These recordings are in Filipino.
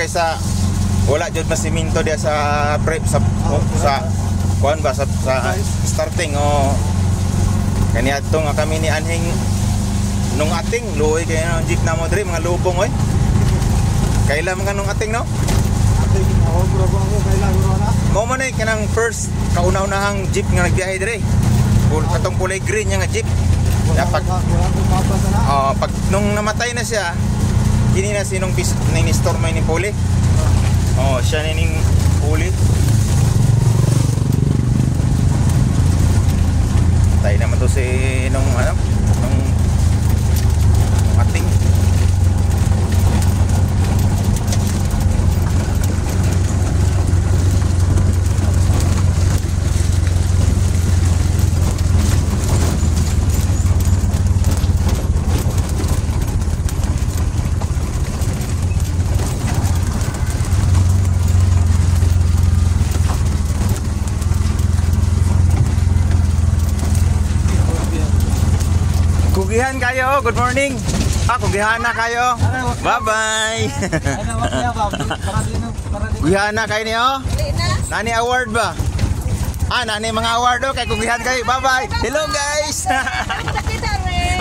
kaysa wala jud masiminto dia sa prep sa kuan ba sa starting o kaniadto nga kami ni anhing nung ating luoy kay ang jeep na mo diri mga lubong oy. Kaila man nung ating no? Mo man ay kanang first kauna-unahang jeep nga nagbiyahe diri. Katong kulay green nga jeep. Pag nung namatay na siya, kini na sinong ni-store may ni Puli. Oh, siya ning Puli. Tay naman to si nung ating. Kugihan kayo, good morning. Kugihan na kayo. Bye-bye. Kugihan na kayo niyo. Nani award ba? Nani mga award kay kugihan kayo. Bye-bye. Hello guys.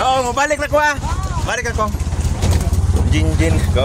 Mabalik na ko Balik ako. Jinjin. Go.